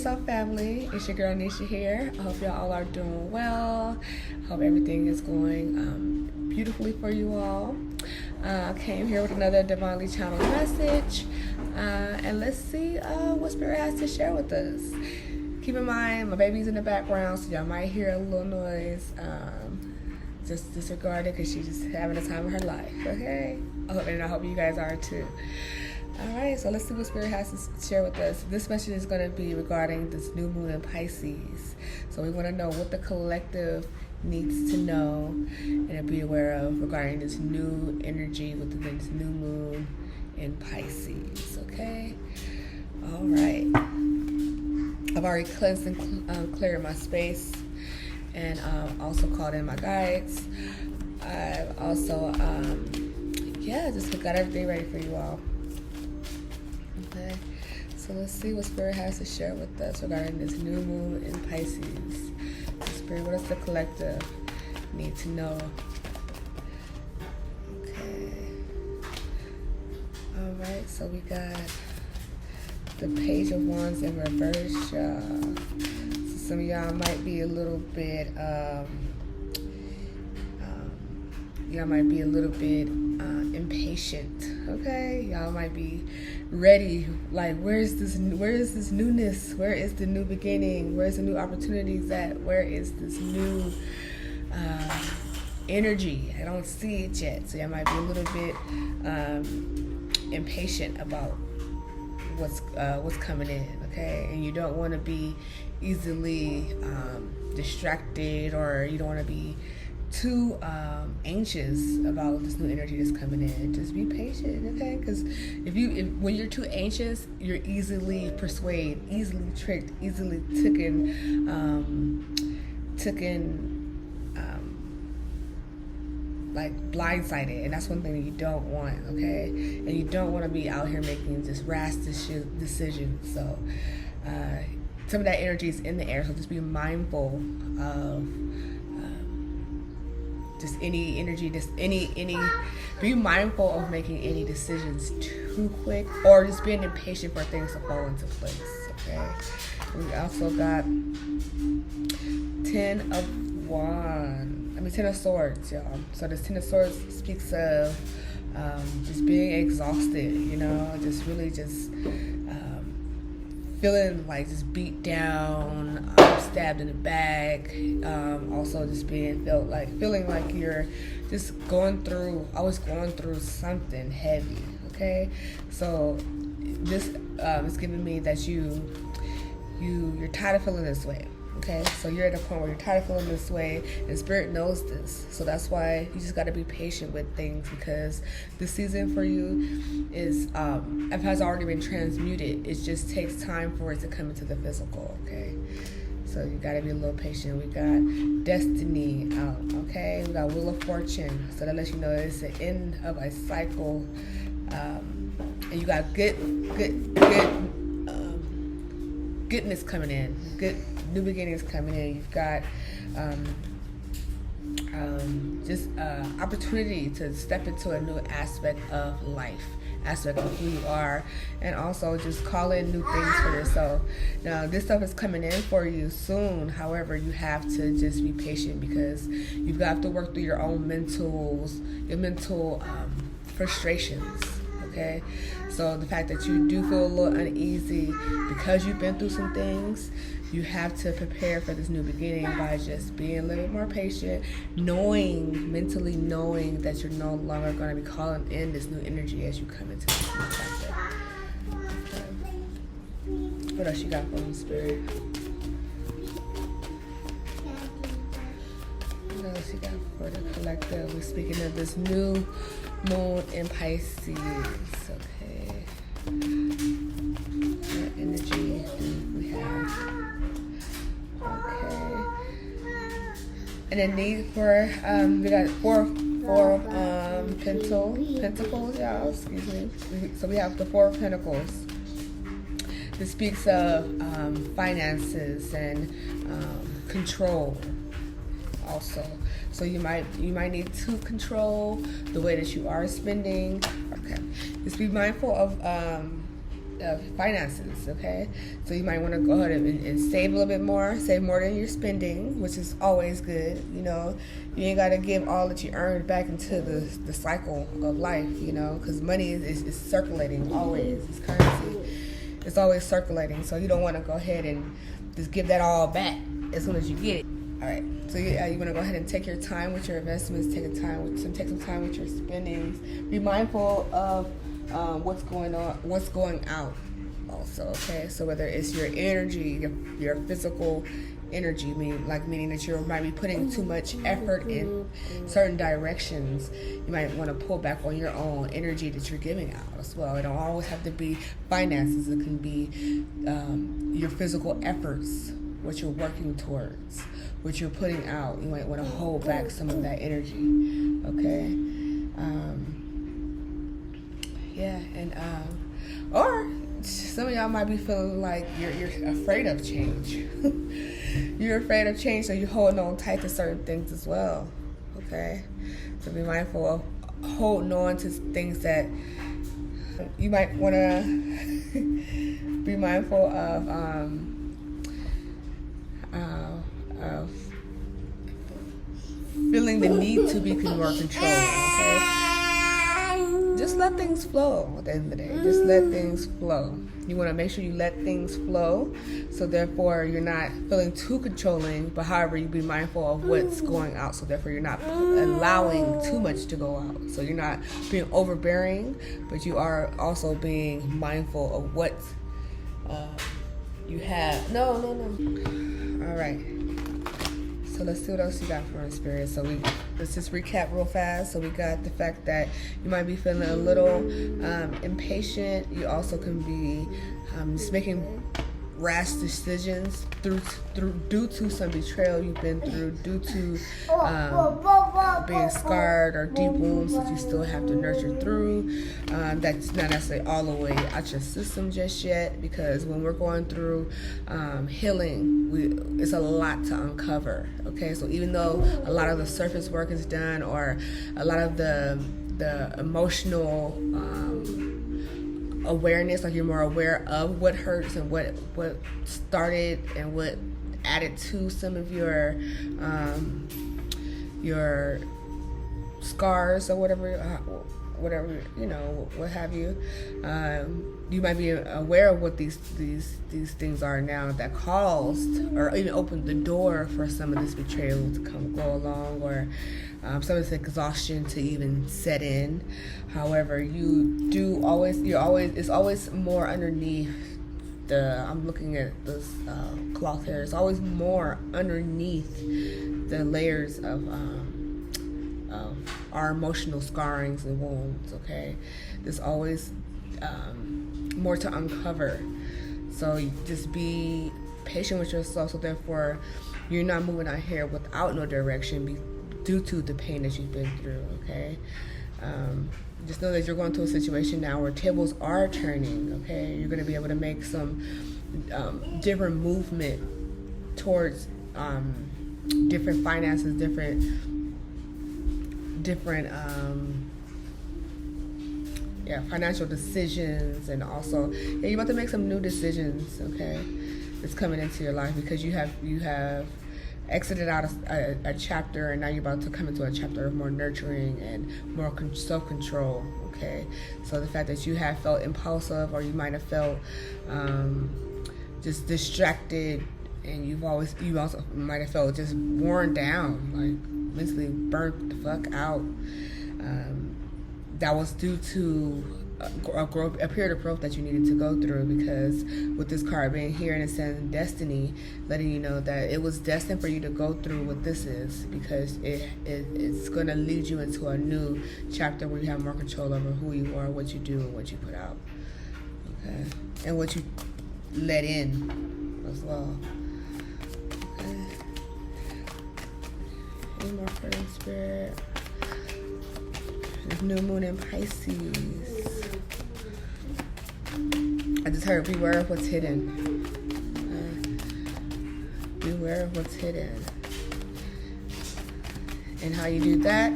what's up, family? It's your girl Nisha here. I hope y'all all are doing well. I hope everything is going beautifully for you all. I came here with another divinely channeled message, and let's see what Spirit has to share with us. Keep in mind, my baby's in the background, so y'all might hear a little noise. Just disregard it because she's just having the time of her life, okay? And I hope you guys are too. Alright, so let's see what Spirit has to share with us. This message is going to be regarding this new moon in Pisces. So we want to know what the collective needs to know and be aware of regarding this new energy within this new moon in Pisces, okay? Alright. I've already cleansed and cleared my space, and also called in my guides. I've also, just got everything ready for you all. Okay, so let's see what Spirit has to share with us regarding this new moon in Pisces. Spirit, what does the collective need to know? Okay. Alright, so we got the Page of Wands in reverse, y'all. So some of y'all might be a little bit, impatient, okay? Y'all might be ready, like, where is this newness? Where is the new beginning? Where's the new opportunities at? Where is this new energy? I don't see it yet. So y'all might be a little bit impatient about what's coming in, okay? And you don't want to be easily distracted, or you don't want to be too anxious about this new energy that's coming in. Just be patient, okay? Because when you're too anxious, you're easily persuaded, easily tricked, easily taken, like blindsided, and that's one thing that you don't want, okay? And you don't want to be out here making just rash decisions. So some of that energy is in the air, so just be mindful of just any energy, be mindful of making any decisions too quick, or just being impatient for things to fall into place, okay? We also got Ten of Swords, y'all. So this Ten of Swords speaks of just being exhausted, just really feeling like just beat down, stabbed in the back. Also just feeling like you're just always going through something heavy, okay? So this is giving me that you're tired of feeling this way. Okay, so you're at a point where you're tired of feeling this way, and Spirit knows this. So that's why you just got to be patient with things, because this season for you has already been transmuted. It just takes time for it to come into the physical, okay? So you got to be a little patient. We got Destiny out, okay? We got Wheel of Fortune. So that lets you know it's the end of a cycle. And you got goodness coming in, good new beginnings coming in. You've got opportunity to step into a new aspect of life, aspect of who you are, and also just call in new things for yourself. Now, this stuff is coming in for you soon. However, you have to just be patient, because you've got to work through your own mental frustrations. Okay, so the fact that you do feel a little uneasy because you've been through some things, you have to prepare for this new beginning by just being a little bit more patient, mentally knowing that you're no longer going to be calling in this new energy as you come into this new chapter. Okay. What else you got for me, Spirit? What else you got for the collective? We're speaking of this new moon in Pisces, okay? What energy do we have? Okay. And then need for we got four pentacles, y'all. Excuse me. So we have the Four of Pentacles. This speaks of finances and control. Also, so you might need to control the way that you are spending. Okay, just be mindful of finances, okay? So you might want to go ahead and save a little bit more, save more than you're spending, which is always good. You know, you ain't got to give all that you earned back into the cycle of life, you know, because money is circulating always. It's currency. It's always circulating. So you don't want to go ahead and just give that all back as soon as you get it. All right. So you want to go ahead and take your time with your investments, take some time with your spendings. Be mindful of what's going on, what's going out also, okay? So whether it's your energy, your physical energy, meaning that you might be putting too much effort in certain directions, you might want to pull back on your own energy that you're giving out as well. It don't always have to be finances. It can be your physical efforts, what you're working towards, what you're putting out. You might want to hold back some of that energy, okay? Or some of y'all might be feeling like you're afraid of change. You're afraid of change, so you're holding on tight to certain things as well, okay? So be mindful of holding on to things that you might want to be mindful of feeling the need to be more controlling, okay? Just let things flow at the end of the day. Just let things flow. You want to make sure you let things flow, so therefore you're not feeling too controlling, but however you be mindful of what's going out, so therefore you're not allowing too much to go out. So you're not being overbearing, but you are also being mindful of what you have. No. All right. So let's see what else you got for us, Spirit. So let's just recap real fast. So we got the fact that you might be feeling a little impatient. You also can be just making rash decisions due to some betrayal you've been through, due to being scarred or deep wounds that you still have to nurture through. That's not necessarily all the way out your system just yet, because when we're going through healing, it's a lot to uncover, okay? So even though a lot of the surface work is done, or a lot of the emotional awareness, like you're more aware of what hurts and what started and what added to some of your scars or whatever, you know, what have you. You might be aware of what these things are now that caused or even opened the door for some of this betrayal to go along, or some of this exhaustion to even set in. However, it's always more underneath I'm looking at this cloth here. It's always more underneath the layers of our emotional scarrings and wounds, okay? There's always more to uncover. So you just be patient with yourself, so therefore you're not moving out here without no direction due to the pain that you've been through, okay? Just know that you're going through a situation now where tables are turning, okay? You're going to be able to make some different movement towards different finances, different financial decisions, and also you're about to make some new decisions, okay? That's coming into your life, because you have exited out a chapter, and now you're about to come into a chapter of more nurturing and more self-control, okay? So the fact that you have felt impulsive, or you might have felt just distracted, and you also might have felt just worn down, like mentally burnt the fuck out. That was due to a period of growth that you needed to go through, because with this card being here and it says destiny, letting you know that it was destined for you to go through what this is, because it's going to lead you into a new chapter where you have more control over who you are, what you do, and what you put out, okay, and what you let in as well. Okay. Any more for the Spirit? There's new moon in Pisces. I just heard beware of what's hidden. Beware of what's hidden. And how you do that,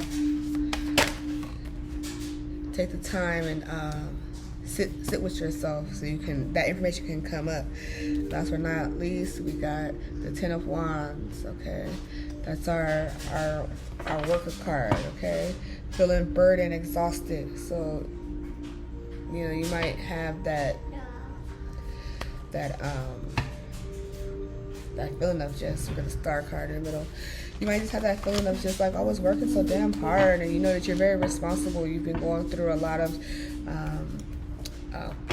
take the time and sit with yourself so you can, that information can come up. Last but not least, we got the Ten of Wands. Okay, that's our worker card. Okay, feeling burdened, exhausted. So you might have that feeling of just, with the Star card in the middle, you might just have that feeling of just like, I was working so damn hard, and you know that you're very responsible. You've been going through a lot of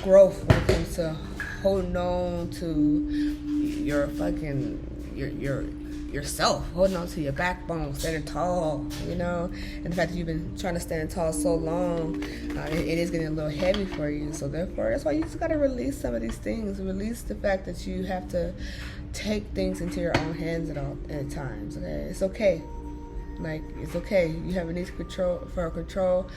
growth when it comes to holding on to your yourself, holding on to your backbone, standing tall, and the fact that you've been trying to stand tall so long, it is getting a little heavy for you. So therefore, that's why you just got to release some of these things. Release the fact that you have to take things into your own hands at times. Okay, it's okay. Like, it's okay. You have a need for control.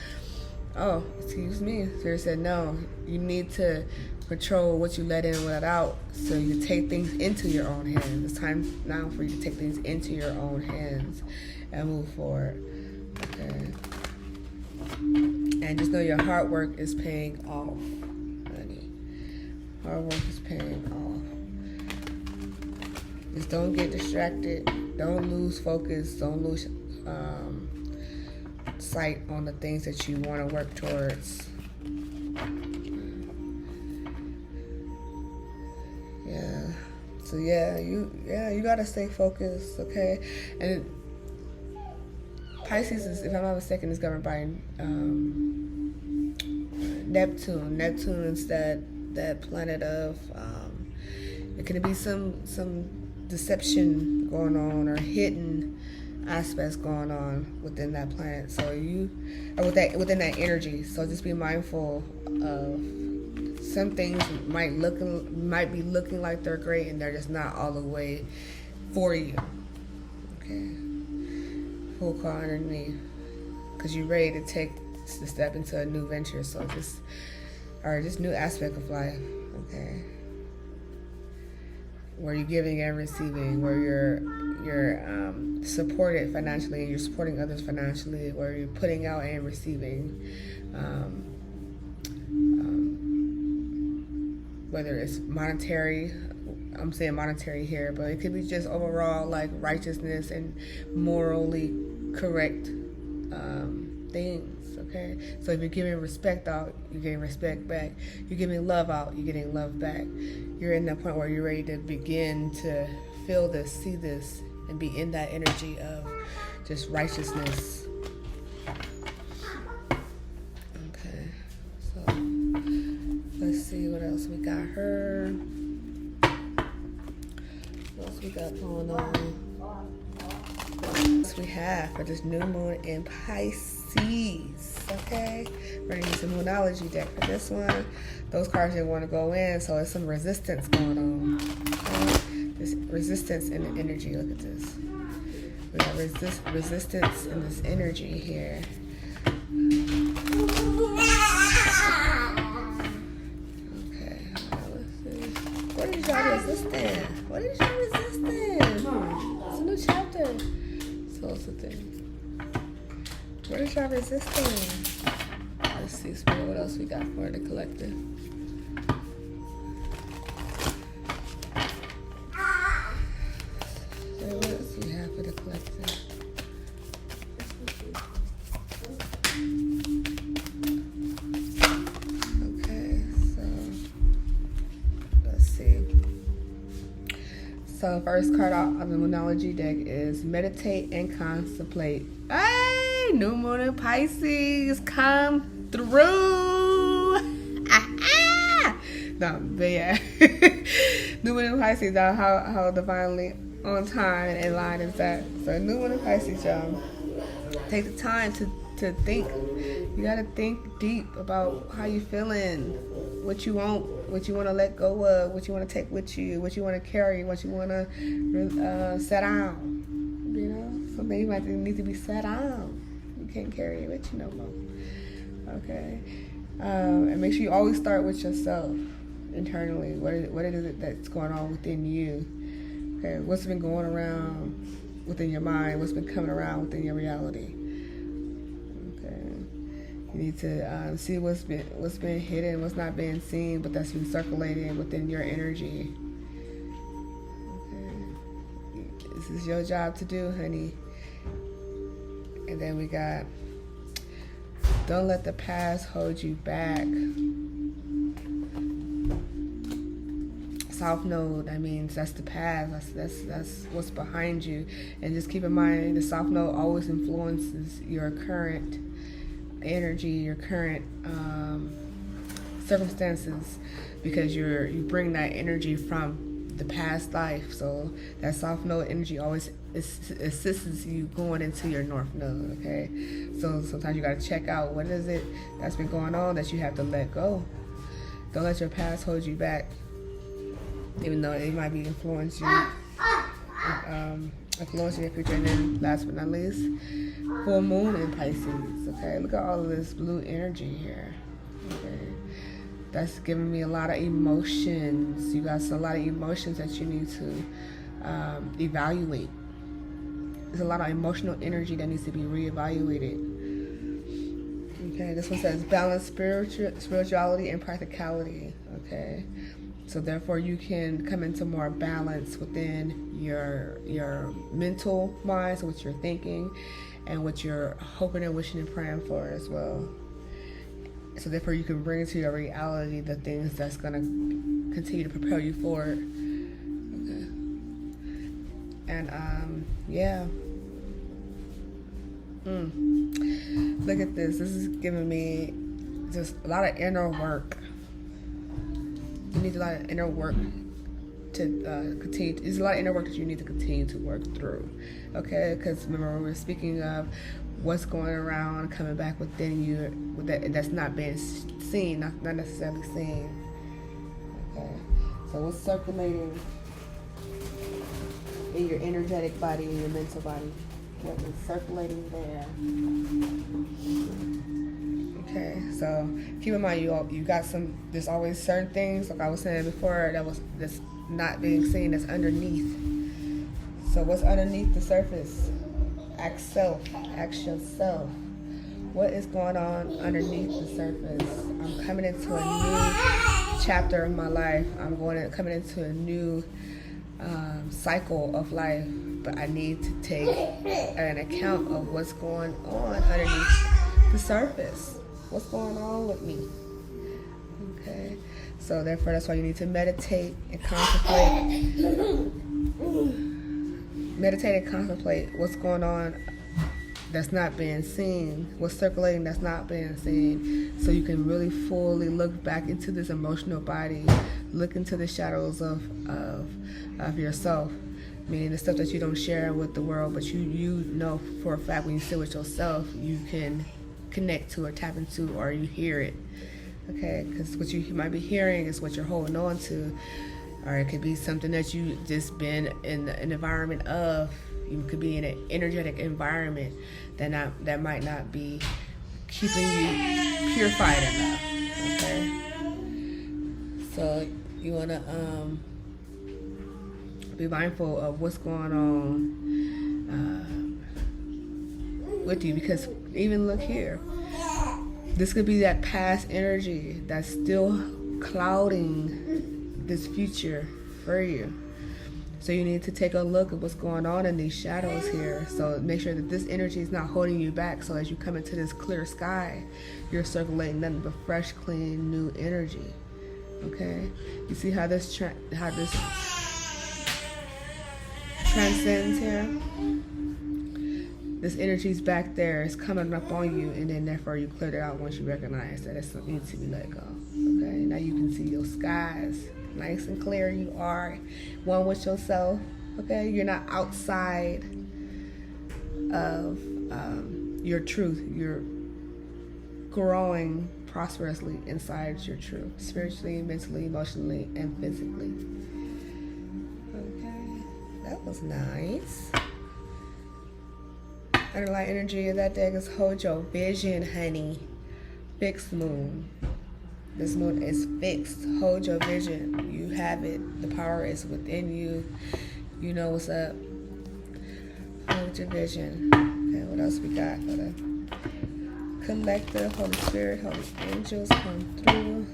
Oh, excuse me. Spirit said no. You need to control what you let in and let out, so you take things into your own hands. It's time now for you to take things into your own hands and move forward. Okay. And just know your hard work is paying off, honey. Hard work is paying off. Just don't get distracted. Don't lose focus. Don't lose sight on the things that you want to work towards. Yeah. So you gotta stay focused, okay? And Pisces is, if I'm not mistaken, is governed by Neptune. Neptune is that planet of it can be some deception going on, or hidden aspects going on within that planet. So within that energy. So just be mindful of some things might be looking like they're great, and they're just not all the way for you. Okay. Full call underneath, because you're ready to step into a new venture. So just new aspect of life. Okay. Where you're giving and receiving, where you're supported financially and you're supporting others financially, where you're putting out and receiving, whether it's monetary, I'm saying monetary here, but it could be just overall like righteousness and morally correct things. Okay, so if you're giving respect out, you're getting respect back. You're giving love out, you're getting love back. You're in that point where you're ready to begin to feel this, see this, and be in that energy of just righteousness. Okay, so let's see what else we got her. What else we got going on? What else we have for this new moon in Pisces? Okay, we're gonna use the Moonology deck for this one. Those cards didn't want to go in, so there's some resistance going on. Okay? This resistance in the energy. Look at this. We got resistance in this energy here. Okay, let's see. What is y'all resisting? What is y'all resisting? It's a new chapter. So it's the thing. What is y'all resisting? Let's see, Spirit, what else we got for the collective? So what else we have for the collective? Okay, so let's see. So first card out of the Moonology deck is meditate and contemplate. Hey, new moon in Pisces, come through. No, but yeah. New moon in Pisces, how divinely on time and in line is that. So new moon in Pisces, y'all. Take the time to think. You gotta think deep about how you feeling, what you want to let go of, what you want to take with you, what you want to carry, what you want to set down. Some things might need to be set down. You can't carry it with you no more. Okay, and make sure you always start with yourself internally. What is it that's going on within you? Okay, what's been going around within your mind? What's been coming around within your reality? Okay, You need to see what's been hidden, what's not being seen, but that's been circulating within your energy. Okay. This is your job to do, honey. And then we got, don't let the past hold you back. South Node, that means that's the past, that's what's behind you. And just keep in mind, the South Node always influences your current energy, your current circumstances, because you bring that energy from the past life. So that South Node energy always assists you going into your North Node, okay? So sometimes you got to check out what is it that's been going on that you have to let go. Don't let your past hold you back, even though it might be influencing your future. And then last but not least, full moon in Pisces. Okay, look at all of this blue energy here. Okay, that's giving me a lot of emotions. You got a lot of emotions that you need to evaluate. There's a lot of emotional energy that needs to be reevaluated. Okay, this one says balance spirituality and practicality. Okay, so therefore you can come into more balance within your mental mind, so what you're thinking and what you're hoping and wishing and praying for as well. So therefore you can bring into your reality the things that's going to continue to propel you forward. Okay. And yeah. Look at this. This is giving me just a lot of inner work. You need a lot of inner work to continue. There's a lot of inner work that you need to continue to work through. Okay, because remember, we're speaking of what's going around, coming back within you that's not being seen, not necessarily seen. Okay, so what's circulating in your energetic body, in your mental body? What is circulating there? Okay, so keep in mind, you got there's always certain things, like I was saying before, that's not being seen, that's underneath. So what's underneath the surface? Ask yourself. What is going on underneath the surface? I'm coming into a new chapter of my life. I'm coming into a new cycle of life, but I need to take an account of what's going on underneath the surface. What's going on with me? Okay, so therefore that's why you need to meditate and contemplate. Meditate and contemplate what's going on that's not being seen, what's circulating that's not being seen, so you can really fully look back into this emotional body, look into the shadows of yourself, meaning the stuff that you don't share with the world, but you know for a fact when you sit with yourself, you can connect to or tap into, or you hear it. Okay, because what you might be hearing is what you're holding on to, or it could be something that you just been in an environment of. You could be in an energetic environment that might not be keeping you purified enough. Okay, so you want to be mindful of what's going on with you, because even look here, this could be that past energy that's still clouding this future for you. So you need to take a look at what's going on in these shadows here. So make sure that this energy is not holding you back. So as you come into this clear sky, you're circulating nothing but fresh, clean, new energy. Okay? You see how this transcends here? This energy's back there. It's coming up on you, and then therefore you cleared it out once you recognize that it needs to be let go. Okay? Now you can see your skies nice and clear. You are one with yourself. Okay, you're not outside of your truth. You're growing prosperously inside your truth, spiritually, mentally, emotionally, and physically. Okay, that was nice. Underlying energy of that deck is hold your vision, honey. Fixed moon. This moon is fixed. Hold your vision. You have it. The power is within you. You know what's up. Hold your vision. Okay, what else we got? collective. Holy Spirit, Holy Angels, come through.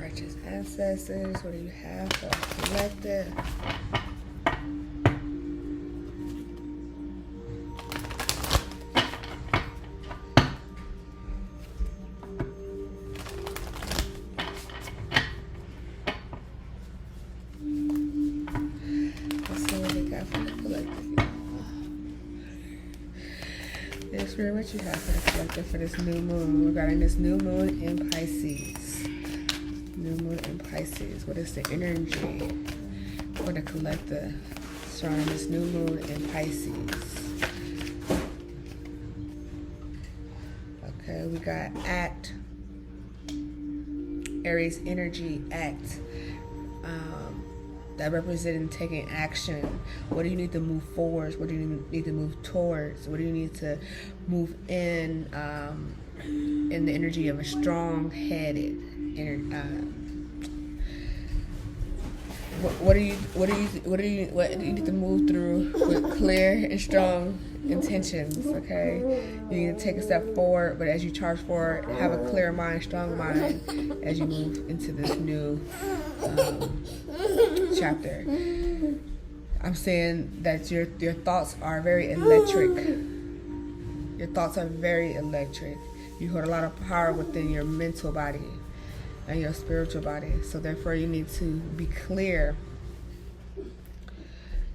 Righteous ancestors, what do you have for the collective? What you have for the collective for this new moon regarding this new moon in Pisces. New moon in Pisces. What is the energy for the collective surrounding this new moon in Pisces? Okay, we got act. Aries energy, act. That representing taking action. What do you need to move forward? What do you need to move towards? What do you need to move in the energy of a strong-headed? What do you need to move through with clear and strong intentions? Okay, you need to take a step forward, but as you charge forward, have a clear mind, strong mind as you move into this new chapter. I'm saying that your thoughts are very electric. Your thoughts are very electric. You hold a lot of power within your mental body and your spiritual body. So therefore you need to be clear.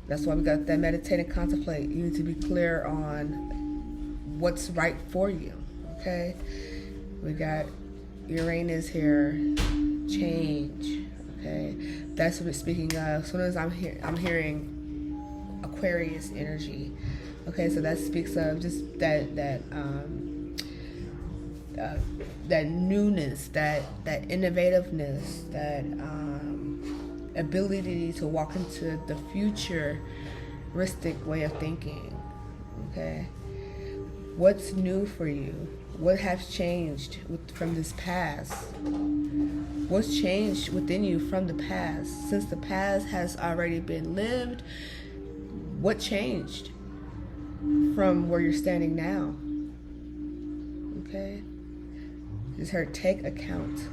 That's why we got that meditate and contemplate. You need to be clear on what's right for you. Okay? We got Uranus here. Change. Okay? That's what it's speaking of. As soon as I'm hearing Aquarius energy. Okay, so that speaks of just that newness, that innovativeness, that ability to walk into the futuristic way of thinking. Okay, what's new for you? What has changed from this past? What's changed within you from the past? Since the past has already been lived, what changed from where you're standing now? Okay? Just heard take account.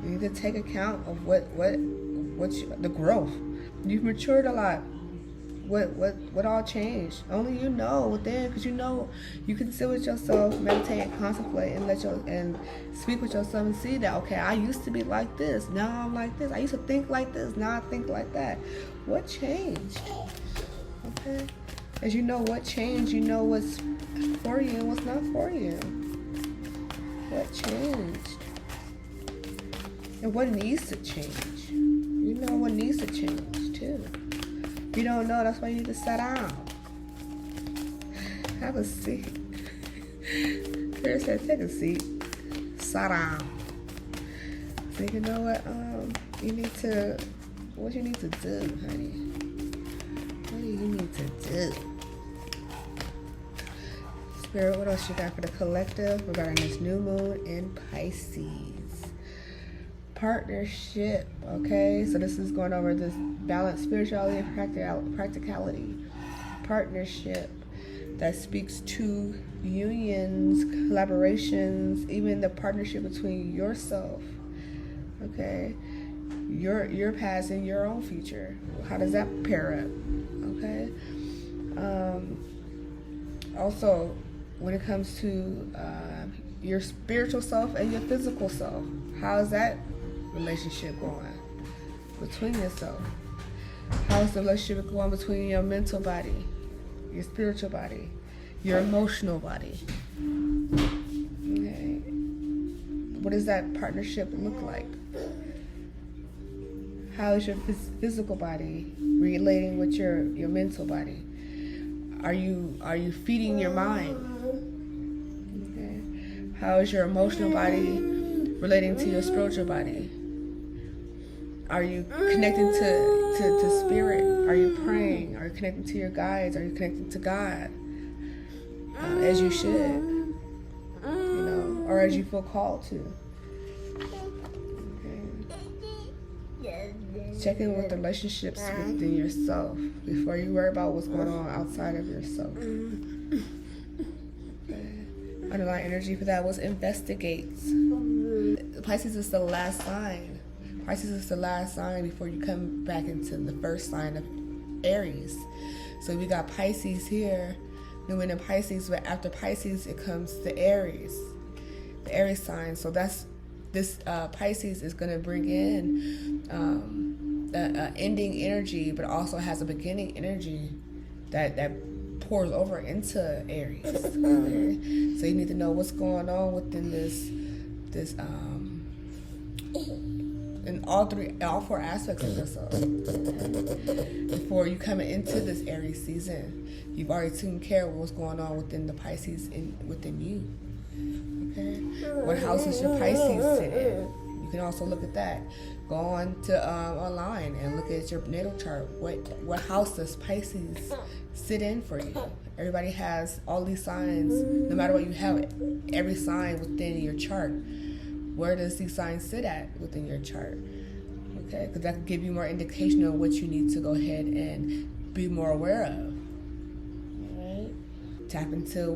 You need to take account of the growth. You've matured a lot. What all changed? Only you know within, because you know you can sit with yourself, meditate and contemplate, and speak with yourself and see that, okay, I used to be like this, now I'm like this. I used to think like this, now I think like that. What changed? Okay? As you know what changed, you know what's for you and what's not for you. What changed? And what needs to change? You know what needs to change too. If you don't know, that's why you need to sit down. Have a seat. Chris said, take a seat. Sit down. So you know what? What you need to do, honey? What do you need to do? Spirit, what else you got for the collective regarding this new moon in Pisces? Partnership, okay? So this is going over this balance, spirituality, and practicality. Partnership that speaks to unions, collaborations, even the partnership between yourself, okay? Your past and your own future. How does that pair up, okay? Also, when it comes to your spiritual self and your physical self, how is that relationship going between yourself? How is the relationship going between your mental body, your spiritual body, your emotional body? Okay. What does that partnership look like? How is your physical body relating with your mental body? Are you feeding your mind? Okay. How is your emotional body relating to your spiritual body? Are you connecting to spirit? Are you praying? Are you connecting to your guides? Are you connecting to God? As you should, or as you feel called to. Okay. check in with the relationships within yourself before you worry about what's going on outside of yourself. Okay. Underlying energy for that was investigates. Pisces is the last sign. Pisces is the last sign before you come back into the first sign of Aries. So we got Pisces here, New in Pisces, but after Pisces it comes to Aries, the Aries sign. So that's this Pisces is going to bring in the ending energy, but also has a beginning energy that pours over into Aries. Okay? So you need to know what's going on within this in all four aspects of yourself. Before you come into this Aries season, you've already taken care of what's going on within the Pisces within you. Okay, what house is your Pisces sit in? You can also look at that. Go on to online and look at your natal chart. What house does Pisces sit in for you? Everybody has all these signs. No matter what you have, every sign within your chart. Where does these signs sit at within your chart? Okay, because that can give you more indication of what you need to go ahead and be more aware of. All right, tap into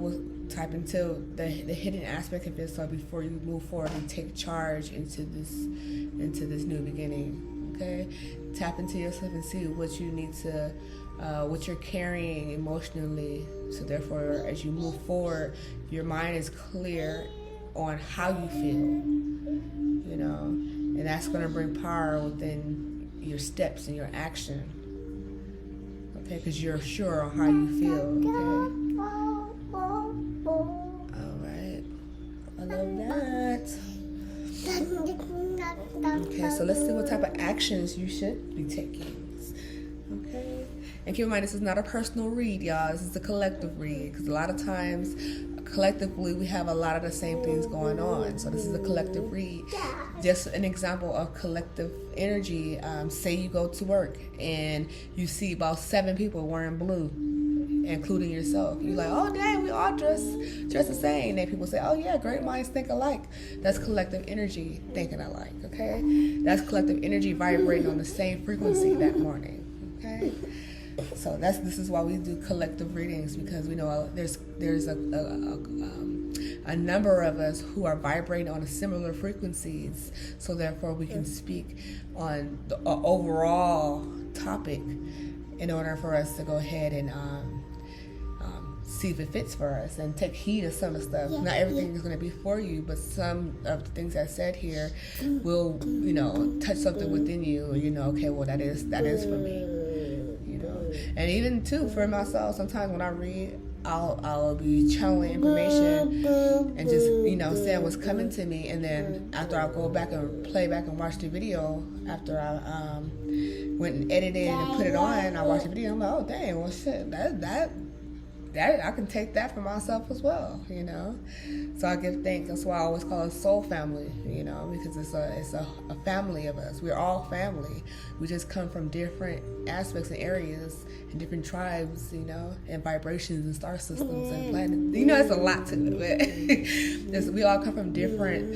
the hidden aspect of yourself before you move forward and take charge into this new beginning. Okay, tap into yourself and see what you need to, what you're carrying emotionally. So therefore, as you move forward, your mind is clear on how you feel, you know, and that's going to bring power within your steps and your action, okay, because you're sure on how you feel, okay? All right, I love that. Okay, so let's see what type of actions you should be taking, okay? And keep in mind, this is not a personal read, y'all. This is a collective read, because a lot of times collectively we have a lot of the same things going on. So this is a collective read. Just an example of collective energy. Say you go to work and you see about 7 people wearing blue, including yourself. You're like, oh dang, we all dress the same. And people say, oh yeah, great minds think alike. That's collective energy thinking alike, okay? That's collective energy vibrating on the same frequency that morning, okay? So this is why we do collective readings, because we know there's a number of us who are vibrating on similar frequencies. So therefore, we can speak on the overall topic in order for us to go ahead and see if it fits for us and take heed of some of the stuff. Not everything is going to be for you, but some of the things I said here will, touch something within you. Okay, well that is for me. And even too for myself, sometimes when I read, I'll be channeling information and just saying what's coming to me, and then after I go back and play back and watch the video, after I went and edited and put it on, I watched the video. I'm like, oh dang, well shit, that I can take that for myself as well, So I give thanks. That's why I always call it soul family, because it's a family of us. We're all family. We just come from different aspects and areas and different tribes, and vibrations and star systems and planets. It's a lot to it. We all come from different,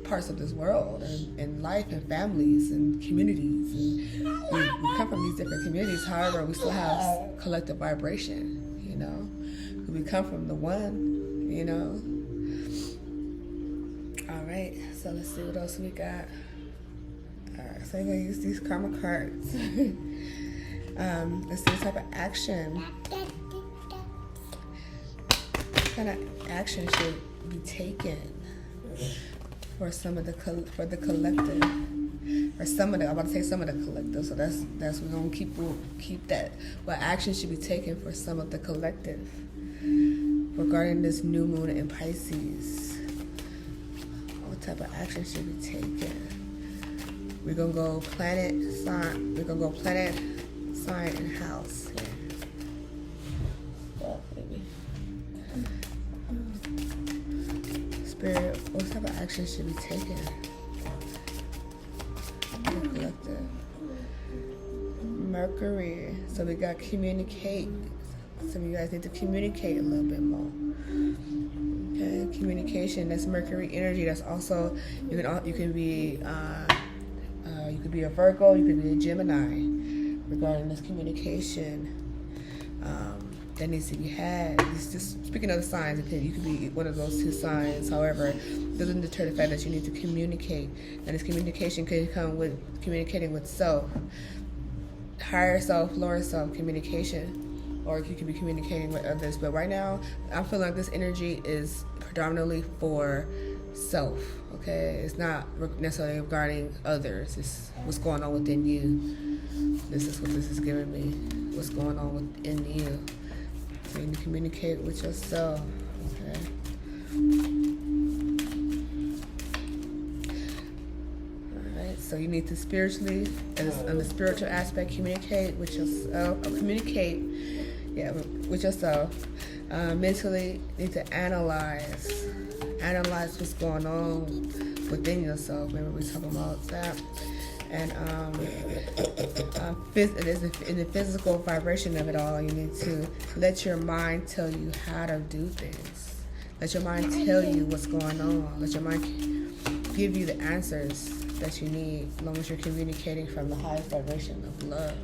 parts of this world and life and families and communities. And we come from these different communities. However, we still have collective vibration, We come from the one, All right, so let's see what else we got. All right, so I'm going to use these karma cards. Let's see what type of action. What kind of action should be taken for some of the collective, or some of the, I'm about to say some of the collective, so that's we're gonna keep that. What action should be taken for some of the collective regarding this new moon in Pisces? What type of action should be taken? We're gonna go planet, sign, and house here. Spirit, what type of action should be taken? Collective. Mercury. So we got communicate. Some of you guys need to communicate a little bit more. Okay, communication. That's Mercury energy. That's also you can be You could be a Virgo, you could be a Gemini regarding this communication that needs to be had. It's just speaking of the signs, you could be one of those two signs. However, it doesn't deter the fact that you need to communicate, and this communication could come with communicating with self, higher self, lower self communication, or you could be communicating with others. But right now, I feel like this energy is predominantly for self. Okay, it's not necessarily regarding others. It's what's going on within you. This is what this is giving me. What's going on within you. So you need to communicate with yourself. Okay. Alright, so you need to spiritually, on the spiritual aspect, communicate with yourself. With yourself. Mentally, you need to analyze what's going on within yourself. Maybe we're talking about that. And in the physical vibration of it all, you need to let your mind tell you how to do things. Let your mind tell you what's going on. Let your mind give you the answers that you need, as long as you're communicating from the highest vibration of love.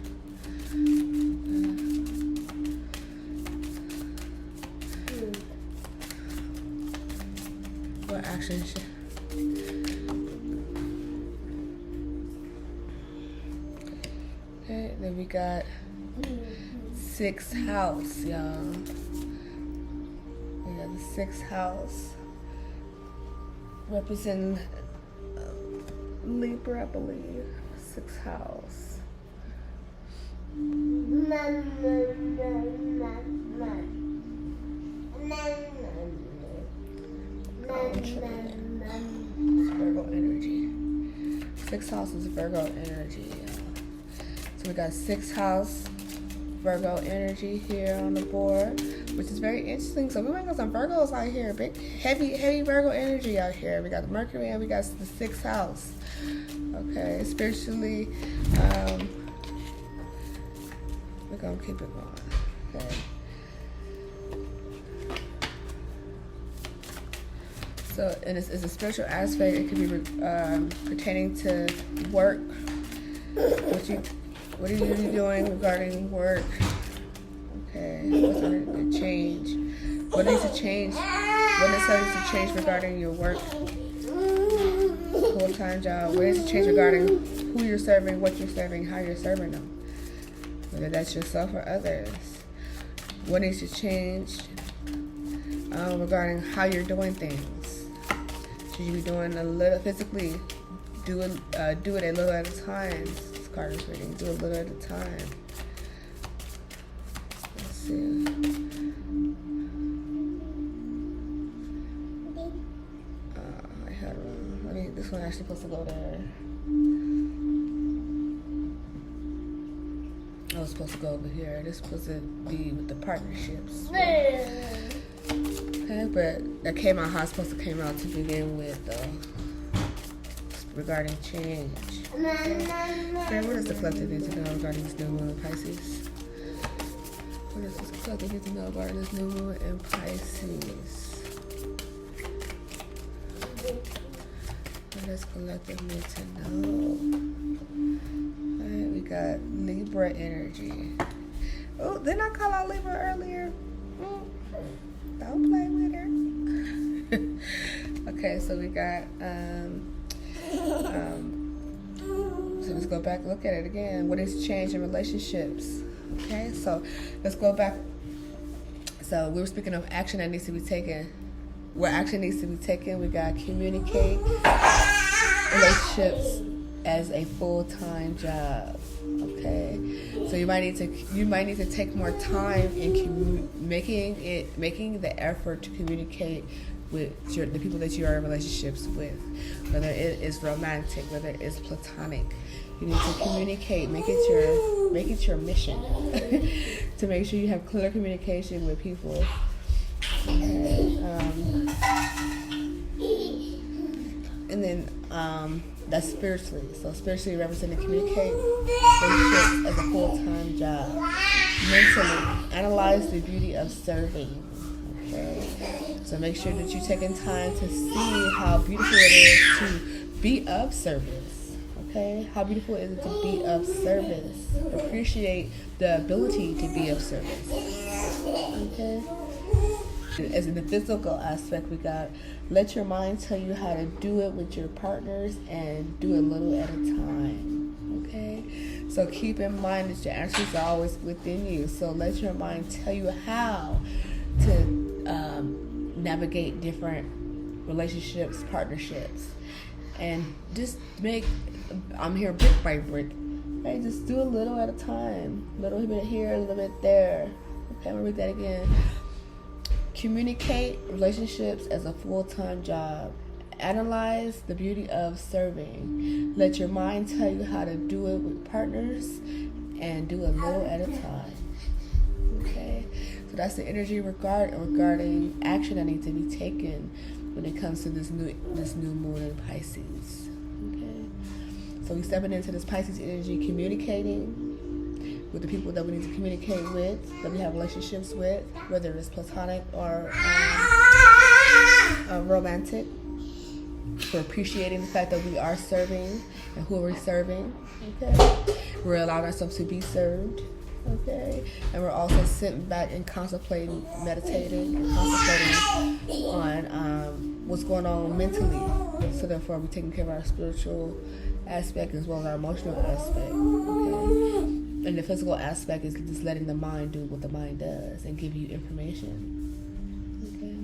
What action should... Okay, then we got 6th house, y'all. We got the 6th house representing Libra, I believe. 6th house. Virgo energy. 6th house is Virgo energy, y'all. So we got 6th house Virgo energy here on the board, which is very interesting. So we might got some Virgos out here, big, heavy Virgo energy out here. We got the Mercury and we got the 6th house. Okay, spiritually, we're gonna keep it going. Okay. So, and it's a spiritual aspect. It could be pertaining to work. What are you doing regarding work? Okay, what's going to change? What needs to change? What needs to change regarding your work? Full-time job. What needs to change regarding who you're serving, what you're serving, how you're serving them? Whether that's yourself or others. What needs to change regarding how you're doing things? Should you be doing a little physically? Do it a little at a time. This card is reading. Do a little at a time. Let's see. This one actually supposed to go there. I was supposed to go over here. This is supposed to be with the partnerships. Okay, but that came out how it's supposed to came out to begin with, regarding change. Okay, what does the collective need to know regarding this new moon in Pisces? What does this collective need to know regarding this new moon in Pisces? What does collective need to know? Alright, we got Libra energy. Oh, didn't I call out Libra earlier? Don't play with her. Okay, so we got so let's go back and look at it again. What is change in relationships? Okay, so let's go back. So we were speaking of action that needs to be taken. Where action needs to be taken, we got communicate relationships as a full-time job. Okay, so you might need to take more time in making the effort to communicate with the people that you are in relationships with, whether it is romantic, whether it is platonic. You need to communicate, make it your mission to make sure you have clear communication with people. Okay. And then that's spiritually. So spiritually representing communicate relationships as a full-time job. Mentally, analyze the beauty of serving. Okay. So make sure that you're taking time to see how beautiful it is to be of service. Okay, how beautiful is it to be of service? Appreciate the ability to be of service. Okay. As in the physical aspect, we got let your mind tell you how to do it with your partners and do it little at a time. Okay, so keep in mind that your answers are always within you. So let your mind tell you how to navigate different relationships, partnerships, and just make. I'm here brick by brick. Okay, just do a little at a time. A little bit here, a little bit there. Okay, I'm gonna read that again. Communicate relationships as a full-time job. Analyze the beauty of serving. Let your mind tell you how to do it with partners and do a little at a time. Okay, so that's the energy regarding action that needs to be taken when it comes to this new moon in Pisces. Okay, so we're stepping into this Pisces energy, communicating with the people that we need to communicate with, that we have relationships with, whether it's platonic or romantic. We're appreciating the fact that we are serving and who we're serving. Okay, we're allowing ourselves to be served. Okay, and we're also sitting back and contemplating, meditating, and concentrating on what's going on mentally. So therefore, we're taking care of our spiritual aspect as well as our emotional aspect. Okay. And the physical aspect is just letting the mind do what the mind does and give you information. Okay.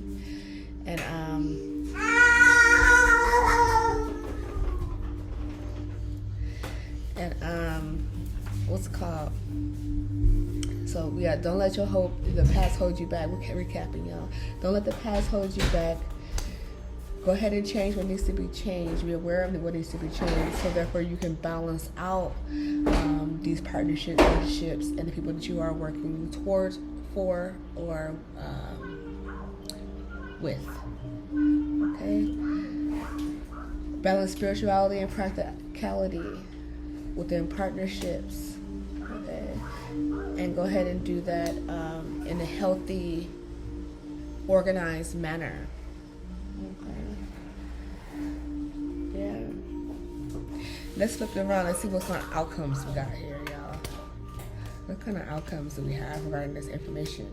And what's it called? So we got don't let the past hold you back. We're recapping, y'all. Don't let the past hold you back. Go ahead and change what needs to be changed. Be aware of what needs to be changed, so therefore you can balance out these partnerships, relationships, and the people that you are working towards, for, or with. Okay. Balance spirituality and practicality within partnerships. Okay. And go ahead and do that in a healthy, organized manner. Let's flip it around. Let's see what kind of outcomes we got here, y'all. What kind of outcomes do we have regarding this information?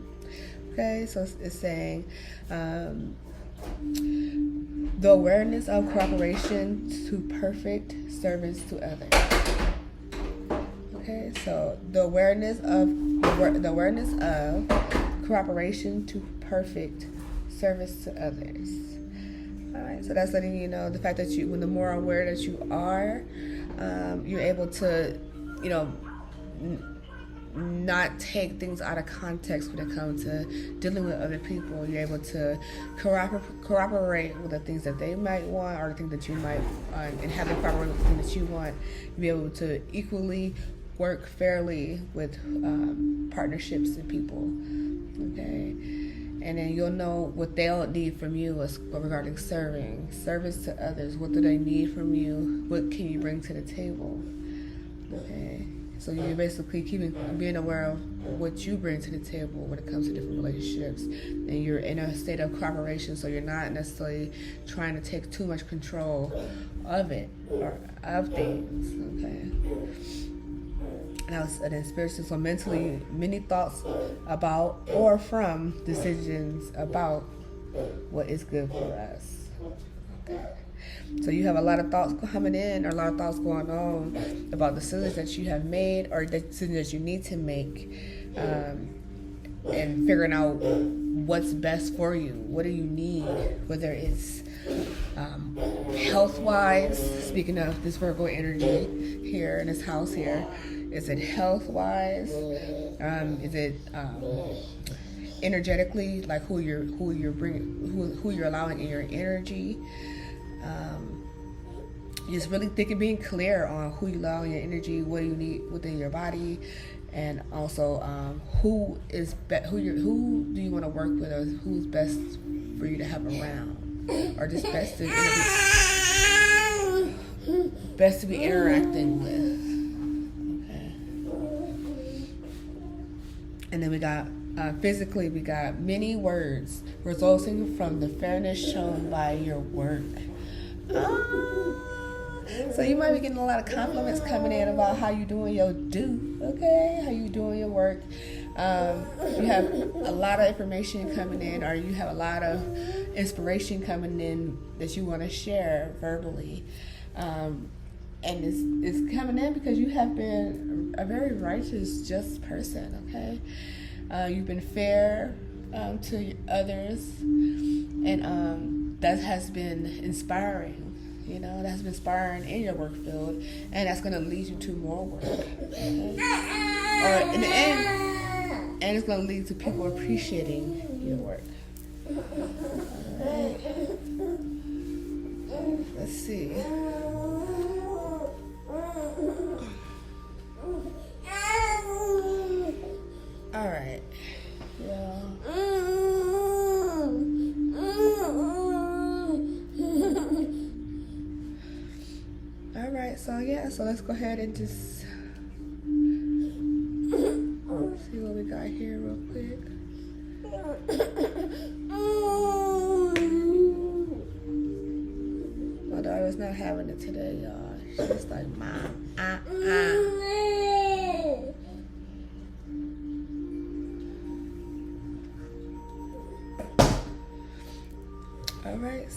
Okay, so it's saying the awareness of cooperation to perfect service to others. Okay, so the awareness of cooperation to perfect service to others. All right, so that's letting you know the fact that when the more aware that you are, you're able to, not take things out of context when it comes to dealing with other people. You're able to cooperate with the things that they might want, or the things that you might, and have them cooperate with the things that you want. You'll be able to equally work fairly with partnerships and people. Okay. And then you'll know what they'll need from you as regarding service to others. What do they need from you? What can you bring to the table? Okay. So you're basically being aware of what you bring to the table when it comes to different relationships. And you're in a state of cooperation, so you're not necessarily trying to take too much control of it or of things. Okay. Now, then spiritually, so mentally, many thoughts about or from decisions about what is good for us. Okay. So you have a lot of thoughts coming in, or a lot of thoughts going on about decisions that you have made or decisions that you need to make, and figuring out what's best for you. What do you need? Whether it's health-wise, speaking of this Virgo energy here in this house here, is it health-wise? Is it energetically, like who you're allowing in your energy? Just really thinking, being clear on who you allow in your energy, what do you need within your body, and also who do you want to work with, or who's best for you to have around, or just best to be interacting with. And then we got physically, we got many words resulting from the fairness shown by your work. So you might be getting a lot of compliments coming in about how you doing your okay? How you doing your work. You have a lot of information coming in, or you have a lot of inspiration coming in that you want to share verbally. And it's coming in because you have been a very righteous, just person, okay? You've been fair to others, and that has been inspiring. You know, that's been inspiring in your work field, and that's going to lead you to more work. Okay? Or in the end, and it's going to lead to people appreciating your work. All right. Let's see. All right. Yeah. All right. So yeah. So let's go ahead and just see what we got here real quick. My daughter's not having it today, y'all. She's like, Mom, All right.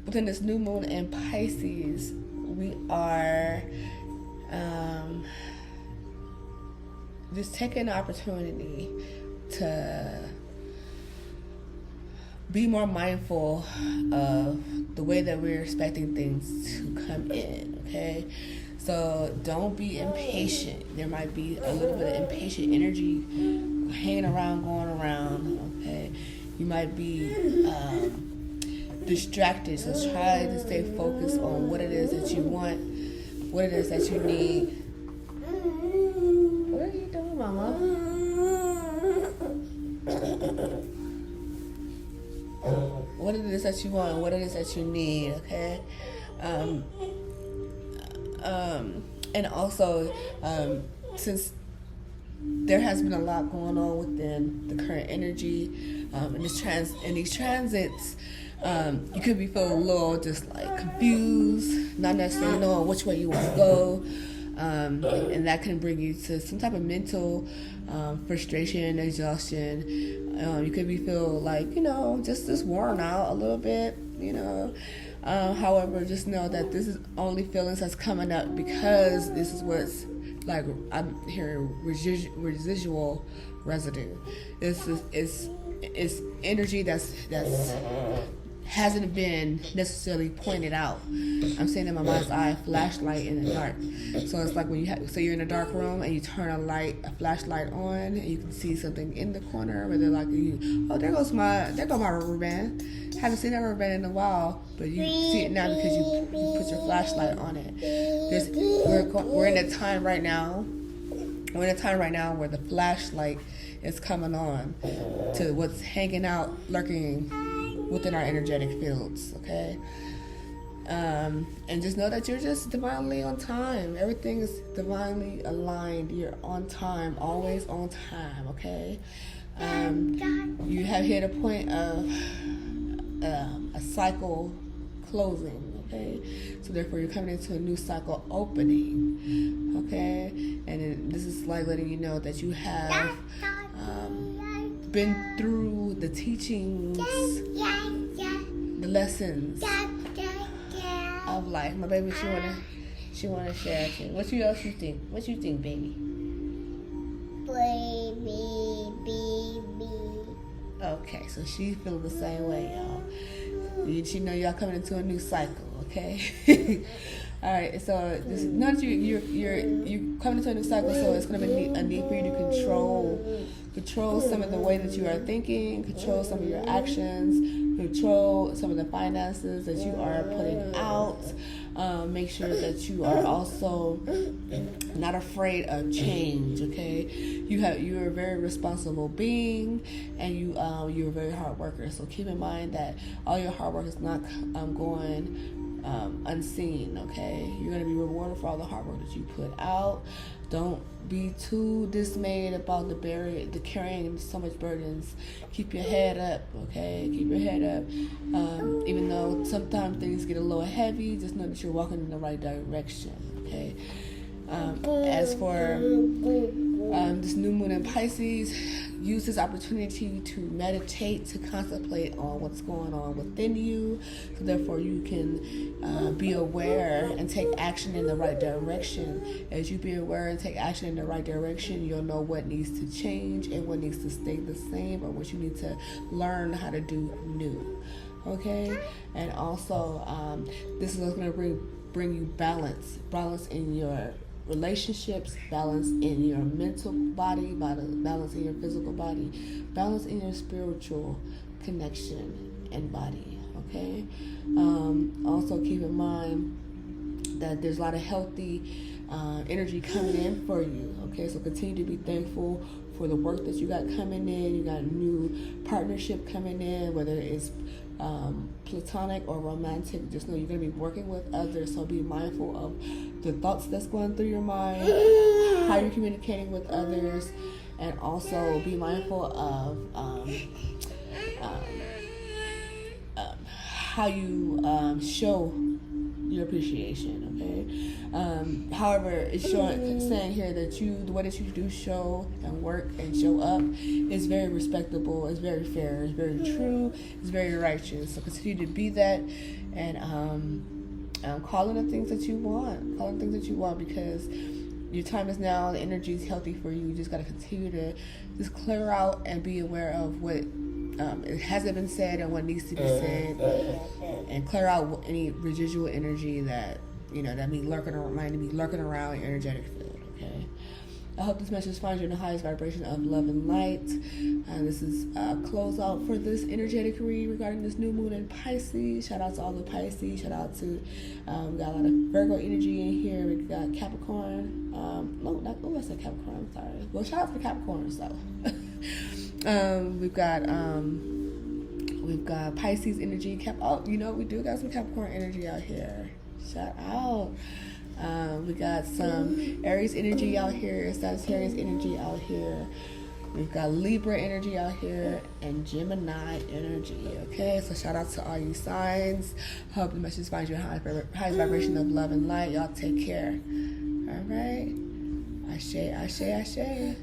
Within this new moon in Pisces, we are just taking the opportunity to be more mindful of the way that we're expecting things to come in, okay? So don't be impatient. There might be a little bit of impatient energy hanging around, going around, okay? You might be distracted, so try to stay focused on what it is that you want, what it is that you need. What are you doing, Mama? What it is that you want, what it is that you need, okay? And also, since there has been a lot going on within the current energy, in these transits, you could be feeling a little just like confused, not necessarily knowing which way you want to go, and that can bring you to some type of mental frustration, exhaustion. You could be feel like, just worn out a little bit, however, just know that this is only feelings that's coming up because this is what's like, I'm hearing residual residue. This is energy that's hasn't been necessarily pointed out. I'm saying in my mind's eye, flashlight in the dark. So it's like when you're in a dark room and you turn a flashlight on, and you can see something in the corner where they're like, there goes my rubber band. Haven't seen that rubber band in a while, but you see it now because you put your flashlight on it. We're in a time right now. We're in a time right now where the flashlight is coming on to what's hanging out, lurking within our energetic fields, okay? And just know that you're just divinely on time. Everything is divinely aligned. You're on time, always on time, okay? You have hit a point of a cycle closing, okay? So therefore you're coming into a new cycle opening, okay? And then this is like letting you know that you have been through the teachings, the lessons of life. My baby, she wanna share a thing. What else you think? What you think, baby? Baby. Okay, so she feels the same way, y'all. She know y'all coming into a new cycle, okay? All right, so just know that you're coming into a new cycle, so it's gonna be a need for you to control some of the way that you are thinking, control some of your actions, control some of the finances that you are putting out. Make sure that you are also not afraid of change, okay? You're a very responsible being, and you're a very hard worker. So keep in mind that all your hard work is not going unseen, okay? You're going to be rewarded for all the hard work that you put out. Don't be too dismayed about the carrying so much burdens. Keep your head up, okay? Keep your head up. Even though sometimes things get a little heavy, just know that you're walking in the right direction, okay? As for this new moon in Pisces, use this opportunity to meditate, to contemplate on what's going on within you, so therefore you can be aware and take action in the right direction. As you be aware and take action in the right direction, you'll know what needs to change and what needs to stay the same, or what you need to learn how to do new. Okay? And also, this is going to bring you balance in your relationships, balance in your mental body, balance in your physical body, balance in your spiritual connection and body, okay? Also keep in mind that there's a lot of healthy energy coming in for you, okay? So continue to be thankful for the work that you got coming in. You got a new partnership coming in, whether it's platonic or romantic. Just know you're going to be working with others, so be mindful of the thoughts that's going through your mind, how you're communicating with others, and also be mindful of how you show your appreciation, okay? However, it's saying here that the way that you do show and work and show up is very respectable, it's very fair, it's very true, it's very righteous. So continue to be that, and call in the things that you want, because your time is now, the energy is healthy for you. You just got to continue to just clear out and be aware of what it hasn't been said and what needs to be said, and clear out any residual energy that might be lurking around your energetic field. Okay, I hope this message finds you in the highest vibration of love and light. This is a closeout for this energetic read regarding this new moon in Pisces. Shout out to all the Pisces. Shout out to we got a lot of Virgo energy in here. We got Capricorn. I said Capricorn. I'm sorry. Well, shout out to Capricorn. So. We've got Pisces energy. We do got some Capricorn energy out here. Shout out. We got some Aries energy out here, Sagittarius energy out here. We've got Libra energy out here and Gemini energy. Okay, so shout out to all you signs. Hope the message finds you in highest vibration of love and light. Y'all take care. All right. Ashe, ashe, ashe.